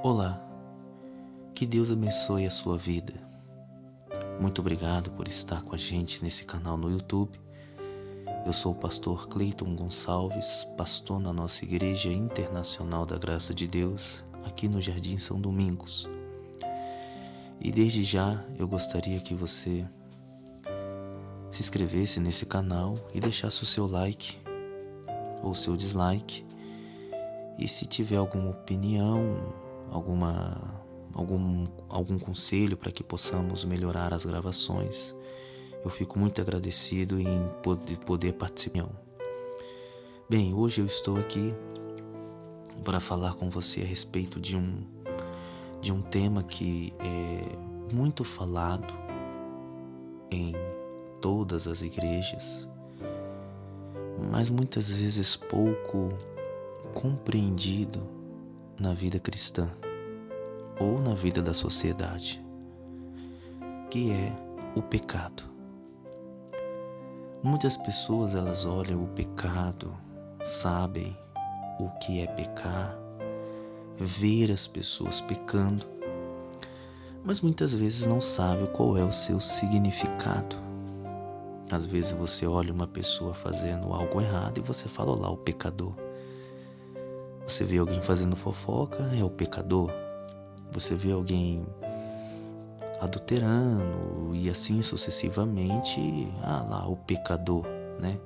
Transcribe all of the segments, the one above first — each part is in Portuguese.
Olá, que Deus abençoe a sua vida. Muito obrigado por estar com a gente nesse canal no YouTube. Eu sou o pastor Cleiton Gonçalves, pastor na nossa Igreja Internacional da Graça de Deus, aqui no Jardim São Domingos. E desde já eu gostaria que você se inscrevesse nesse canal e deixasse o seu like ou seu dislike. E se tiver alguma opinião, algum conselho para que possamos melhorar as gravações, eu fico muito agradecido em poder participar. Bem, hoje eu estou aqui para falar com você a respeito de um tema que é muito falado em todas as igrejas, mas muitas vezes pouco compreendido na vida cristã ou na vida da sociedade, que é o pecado. Muitas pessoas elas olham o pecado, sabem o que é pecar, ver as pessoas pecando, mas muitas vezes não sabe qual é o seu significado. Às vezes você olha uma pessoa fazendo algo errado e você fala, olá, o pecador. Você vê alguém fazendo fofoca, é o pecador. Você vê alguém adulterando e assim sucessivamente, lá, o pecador, né?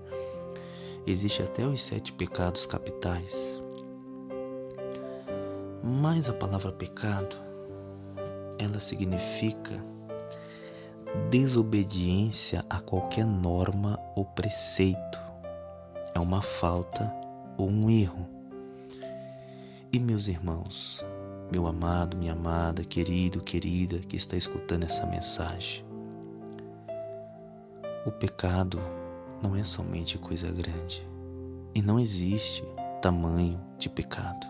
Existe até os 7 pecados capitais. Mas a palavra pecado, ela significa desobediência a qualquer norma ou preceito. É uma falta ou um erro. E meus irmãos, meu amado, minha amada, querido, querida que está escutando essa mensagem, o pecado não é somente coisa grande e não existe tamanho de pecado.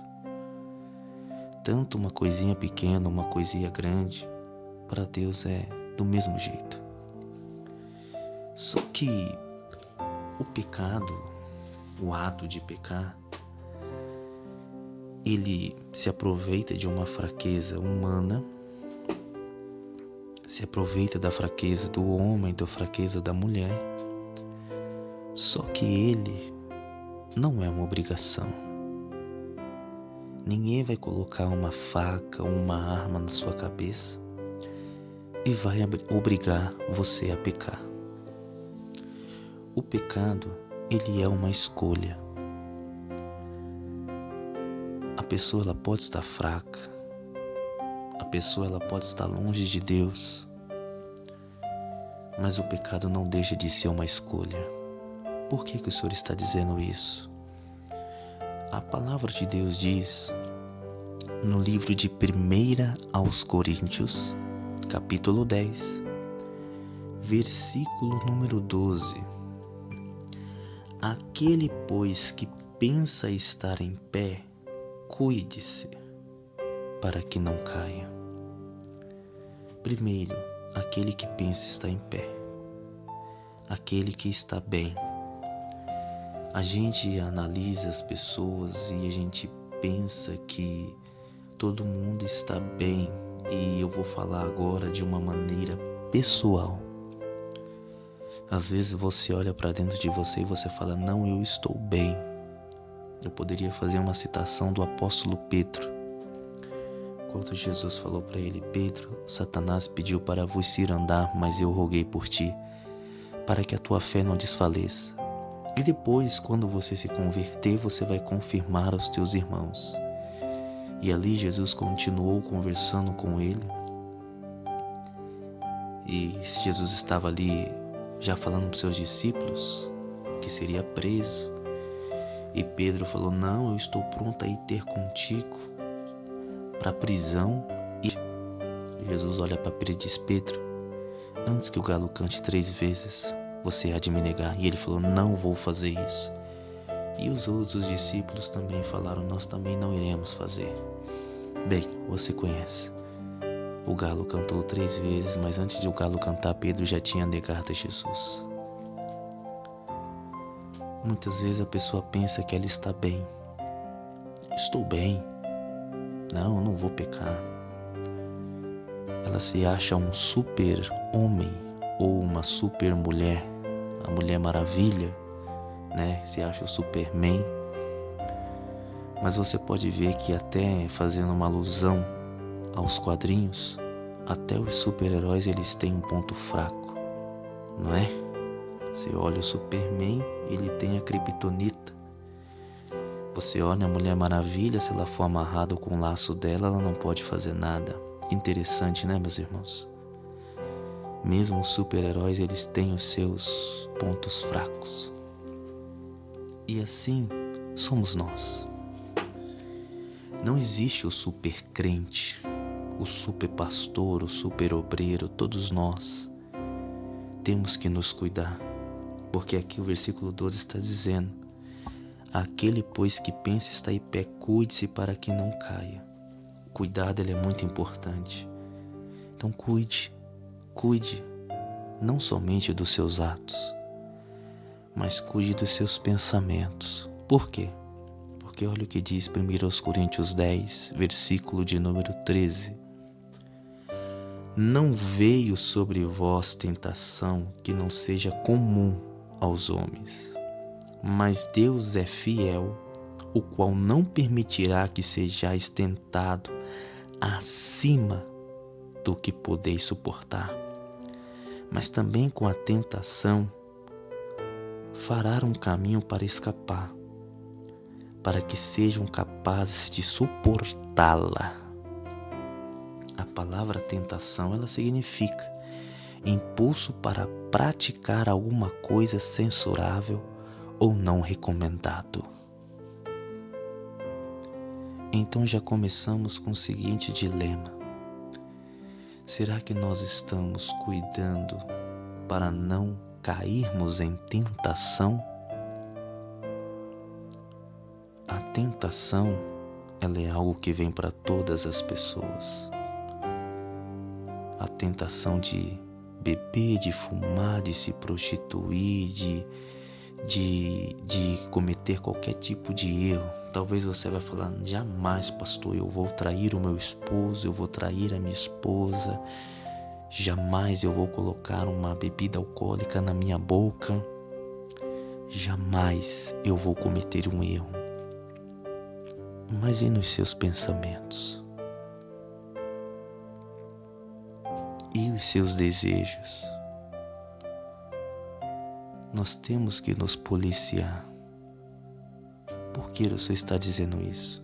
Tanto uma coisinha pequena, uma coisinha grande, para Deus é do mesmo jeito. Só que o pecado, o ato de pecar, ele se aproveita de uma fraqueza humana, se aproveita da fraqueza do homem, da fraqueza da mulher. Só que ele não é uma obrigação. Ninguém vai colocar uma faca ou uma arma na sua cabeça e vai obrigar você a pecar. O pecado, ele é uma escolha. A pessoa ela pode estar fraca, a pessoa ela pode estar longe de Deus, mas o pecado não deixa de ser uma escolha. Por que o Senhor está dizendo isso? A palavra de Deus diz no livro de 1 aos Coríntios, capítulo 10, versículo número 12. Aquele, pois, que pensa estar em pé, cuide-se para que não caia. Primeiro, aquele que pensa estar em pé, aquele que está bem. A gente analisa as pessoas e a gente pensa que todo mundo está bem, e eu vou falar agora de uma maneira pessoal. Às vezes você olha para dentro de você e você fala, não, eu estou bem. Eu poderia fazer uma citação do apóstolo Pedro. Quando Jesus falou para ele, Pedro, Satanás pediu para vos cirandar, mas eu roguei por ti, para que a tua fé não desfaleça. E depois, quando você se converter, você vai confirmar aos teus irmãos. E ali Jesus continuou conversando com ele. E Jesus estava ali já falando para os seus discípulos que seria preso. E Pedro falou, não, eu estou pronto a ir ter contigo para a prisão. E Jesus olha para Pedro e diz, Pedro, antes que o galo cante 3 vezes, você há de me negar. E ele falou, não vou fazer isso. E os outros discípulos também falaram, nós também não iremos fazer. Bem, você conhece. O galo cantou 3 vezes, mas antes de o galo cantar, Pedro já tinha negado a Jesus. Muitas vezes a pessoa pensa que ela está bem. Estou bem. Não, eu não vou pecar. Ela se acha um super homem ou uma super mulher, a Mulher Maravilha, né? Se acha o Superman. Mas você pode ver que até fazendo uma alusão aos quadrinhos, até os super-heróis eles têm um ponto fraco, não é? Você olha o Superman, ele tem a Kryptonita. Você olha a Mulher Maravilha, se ela for amarrada com o laço dela, ela não pode fazer nada. Interessante, né, meus irmãos? Mesmo os super-heróis, eles têm os seus pontos fracos. E assim somos nós. Não existe o super crente, o super pastor, o super obreiro. Todos nós temos que nos cuidar, porque aqui o versículo 12 está dizendo: aquele, pois, que pensa estar em pé, cuide-se para que não caia. Cuidado, ele é muito importante. Então cuide não somente dos seus atos, mas cuide dos seus pensamentos. Por quê? Porque olha o que diz 1 Coríntios 10, versículo de número 13. Não veio sobre vós tentação que não seja comum aos homens, mas Deus é fiel, o qual não permitirá que sejais tentado acima do que podeis suportar, mas também com a tentação fará um caminho para escapar, para que sejam capazes de suportá-la. A palavra tentação, ela significa impulso para praticar alguma coisa censurável ou não recomendado. Então já começamos com o seguinte dilema: será que nós estamos cuidando para não cairmos em tentação? A tentação, ela é algo que vem para todas as pessoas. A tentação de beber, de fumar, de se prostituir, de cometer qualquer tipo de erro. Talvez você vai falar: jamais, pastor, eu vou trair o meu esposo, eu vou trair a minha esposa, jamais eu vou colocar uma bebida alcoólica na minha boca, jamais eu vou cometer um erro. Mas e nos seus pensamentos? E os seus desejos? Nós temos que nos policiar. Por que o Senhor está dizendo isso?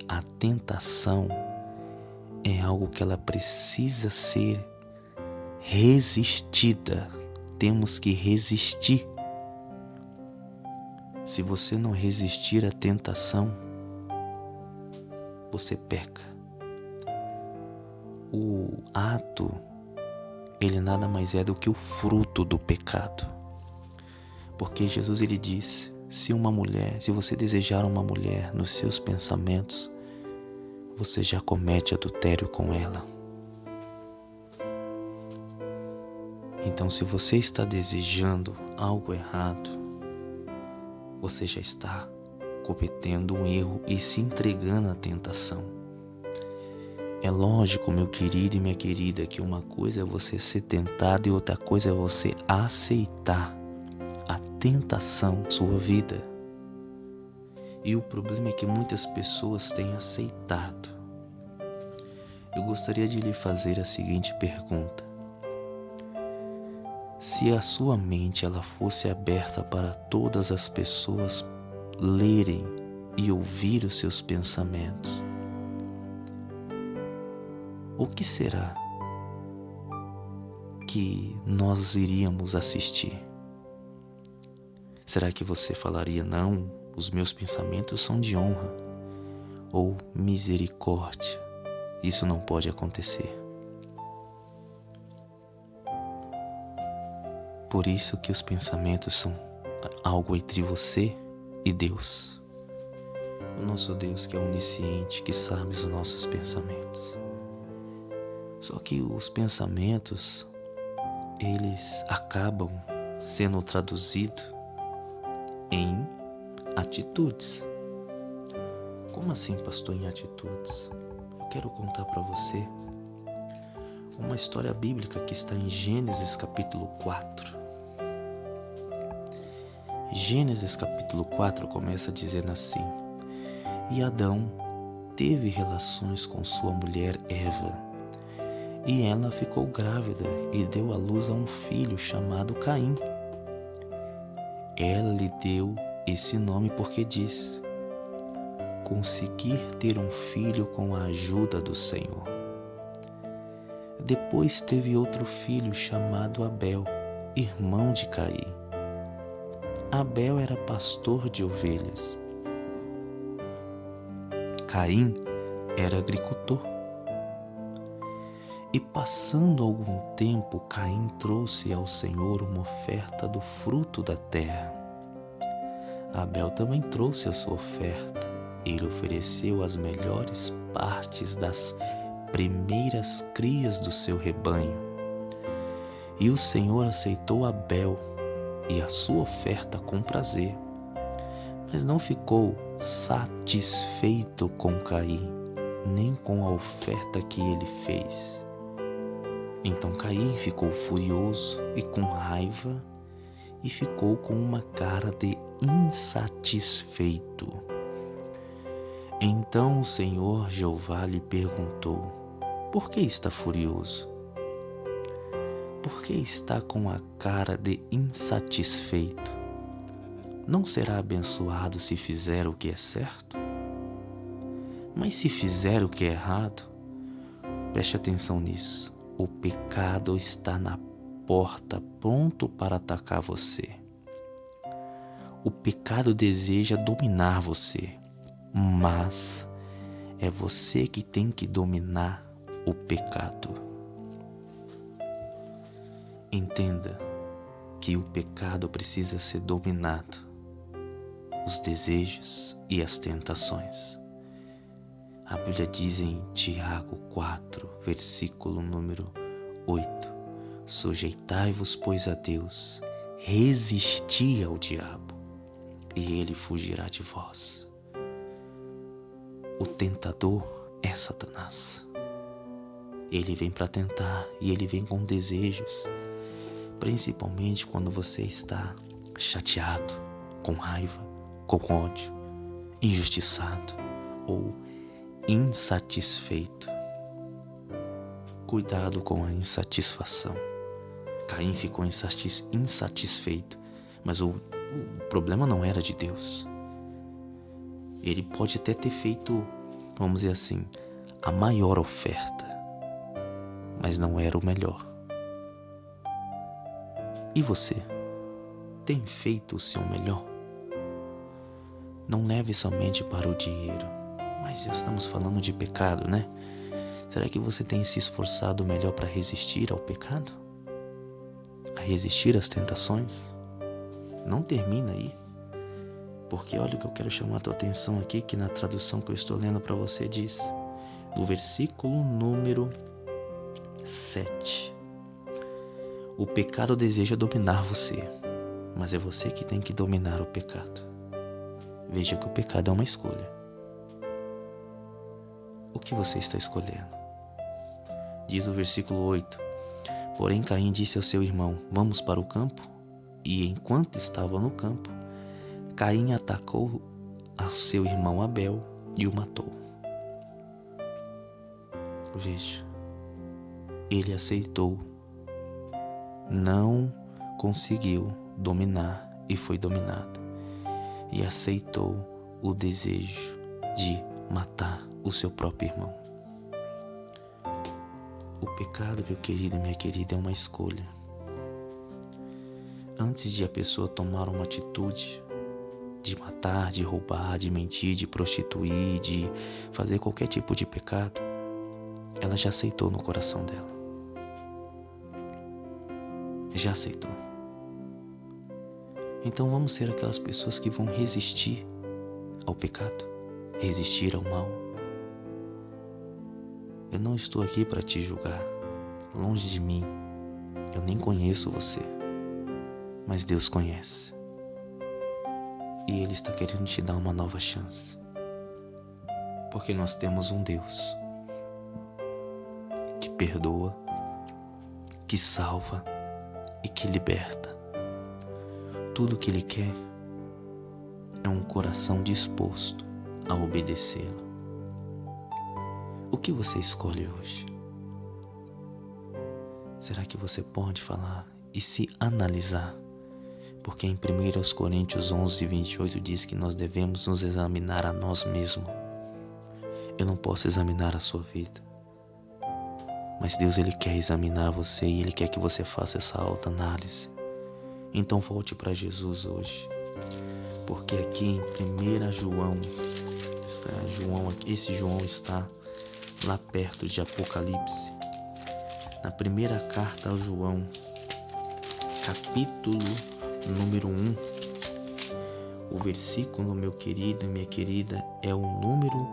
A tentação é algo que ela precisa ser resistida. Temos que resistir. Se você não resistir à tentação, você peca. O ato, ele nada mais é do que o fruto do pecado. Porque Jesus, ele disse: se você desejar uma mulher nos seus pensamentos, você já comete adultério com ela. Então, se você está desejando algo errado, você já está cometendo um erro e se entregando à tentação. É lógico, meu querido e minha querida, que uma coisa é você ser tentado e outra coisa é você aceitar a tentação na sua vida. E o problema é que muitas pessoas têm aceitado. Eu gostaria de lhe fazer a seguinte pergunta: se a sua mente ela fosse aberta para todas as pessoas lerem e ouvir os seus pensamentos, o que será que nós iríamos assistir? Será que você falaria: não, os meus pensamentos são de honra, ou misericórdia, isso não pode acontecer? Por isso que os pensamentos são algo entre você e Deus. O nosso Deus que é onisciente, que sabe os nossos pensamentos. Só que os pensamentos, eles acabam sendo traduzidos em atitudes. Como assim, pastor, em atitudes? Eu quero contar para você uma história bíblica que está em Gênesis capítulo 4. Gênesis capítulo 4 começa dizendo assim: E Adão teve relações com sua mulher Eva, e ela ficou grávida e deu à luz a um filho chamado Caim. Ela lhe deu esse nome porque diz: Consegui ter um filho com a ajuda do Senhor. Depois teve outro filho chamado Abel, irmão de Caim. Abel era pastor de ovelhas. Caim era agricultor. E passando algum tempo, Caim trouxe ao Senhor uma oferta do fruto da terra. Abel também trouxe a sua oferta. Ele ofereceu as melhores partes das primeiras crias do seu rebanho. E o Senhor aceitou Abel e a sua oferta com prazer, mas não ficou satisfeito com Caim, nem com a oferta que ele fez. Então Caim ficou furioso e com raiva e ficou com uma cara de insatisfeito. Então o Senhor Jeová lhe perguntou: Por que está furioso? Por que está com a cara de insatisfeito? Não será abençoado se fizer o que é certo? Mas se fizer o que é errado, preste atenção nisso. O pecado está na porta, pronto para atacar você. O pecado deseja dominar você, mas é você que tem que dominar o pecado. Entenda que o pecado precisa ser dominado, os desejos e as tentações. A Bíblia diz em Tiago 4, versículo número 8: Sujeitai-vos, pois, a Deus, resisti ao diabo, e ele fugirá de vós. O tentador é Satanás. Ele vem para tentar e ele vem com desejos, principalmente quando você está chateado, com raiva, com ódio, injustiçado ou insatisfeito. Cuidado com a insatisfação. Caim ficou insatisfeito, mas o problema não era de Deus. Ele pode até ter feito, vamos dizer assim, a maior oferta, mas não era o melhor. E você? Tem feito o seu melhor? Não leve somente para o dinheiro, mas estamos falando de pecado, né? Será que você tem se esforçado melhor para resistir ao pecado? A resistir às tentações? Não termina aí. Porque olha o que eu quero chamar a tua atenção aqui, que na tradução que eu estou lendo para você diz, no versículo número 7. O pecado deseja dominar você, mas é você que tem que dominar o pecado. Veja que o pecado é uma escolha. O que você está escolhendo? Diz o versículo 8: Porém Caim disse ao seu irmão: Vamos para o campo? E enquanto estava no campo, Caim atacou ao seu irmão Abel e o matou. Veja, ele aceitou, não conseguiu dominar e foi dominado, e aceitou o desejo de matar o seu próprio irmão. O pecado, meu querido e minha querida, é uma escolha. Antes de a pessoa tomar uma atitude de matar, de roubar, de mentir, de prostituir, de fazer qualquer tipo de pecado, ela já aceitou no coração dela. Já aceitou. Então vamos ser aquelas pessoas que vão resistir ao pecado, resistir ao mal. Eu não estou aqui para te julgar, longe de mim. Eu nem conheço você, mas Deus conhece. E Ele está querendo te dar uma nova chance. Porque nós temos um Deus que perdoa, que salva e que liberta. Tudo que Ele quer é um coração disposto a obedecê-lo. O que você escolhe hoje? Será que você pode falar e se analisar? Porque em 1 Coríntios 11:28 diz que nós devemos nos examinar a nós mesmos. Eu não posso examinar a sua vida, mas Deus, Ele quer examinar você e Ele quer que você faça essa autoanálise. Então volte para Jesus hoje, porque aqui em 1 João, esse João está lá perto de Apocalipse. Na primeira carta a João, capítulo número 1, o versículo, meu querido e minha querida, é o número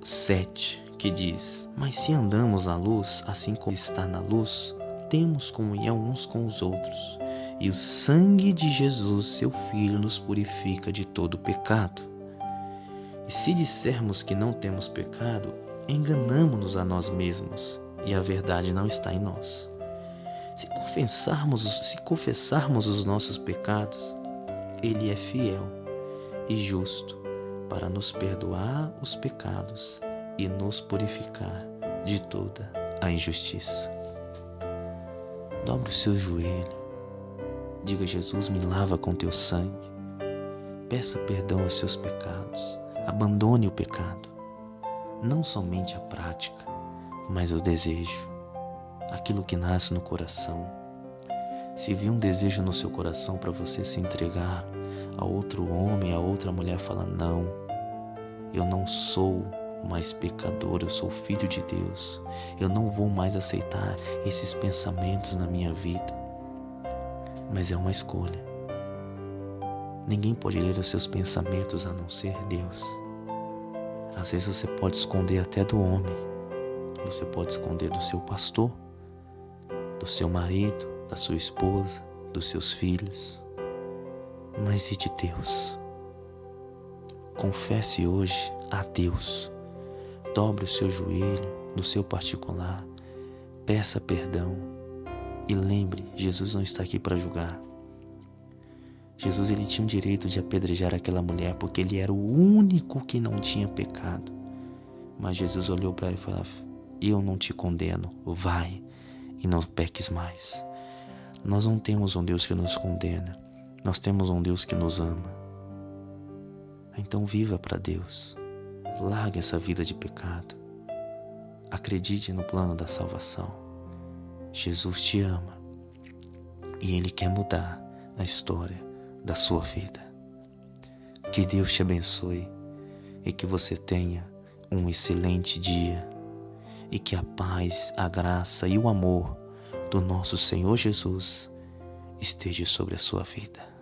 7, que diz: mas se andamos na luz, assim como está na luz, temos comunhão uns com os outros, e o sangue de Jesus, seu Filho, nos purifica de todo pecado. E se dissermos que não temos pecado, enganamo-nos a nós mesmos, e a verdade não está em nós. Se confessarmos os nossos pecados, Ele é fiel e justo para nos perdoar os pecados e nos purificar de toda a injustiça. Dobre o seu joelho, diga: Jesus, me lava com teu sangue. Peça perdão aos seus pecados, abandone o pecado, não somente a prática, mas o desejo, aquilo que nasce no coração. Se vir um desejo no seu coração para você se entregar a outro homem, a outra mulher, fala: não, eu não sou mais pecador, eu sou filho de Deus, eu não vou mais aceitar esses pensamentos na minha vida. Mas é uma escolha. Ninguém pode ler os seus pensamentos a não ser Deus. Às vezes você pode esconder até do homem, você pode esconder do seu pastor, do seu marido, da sua esposa, dos seus filhos, mas e de Deus? Confesse hoje a Deus. Dobre o seu joelho no seu particular, peça perdão e lembre, Jesus não está aqui para julgar. Jesus, ele tinha o direito de apedrejar aquela mulher porque ele era o único que não tinha pecado. Mas Jesus olhou para ela e falou: eu não te condeno, vai e não peques mais. Nós não temos um Deus que nos condena, nós temos um Deus que nos ama. Então viva para Deus, largue essa vida de pecado, acredite no plano da salvação. Jesus te ama e Ele quer mudar a história da sua vida. Que Deus te abençoe e que você tenha um excelente dia e que a paz, a graça e o amor do nosso Senhor Jesus esteja sobre a sua vida.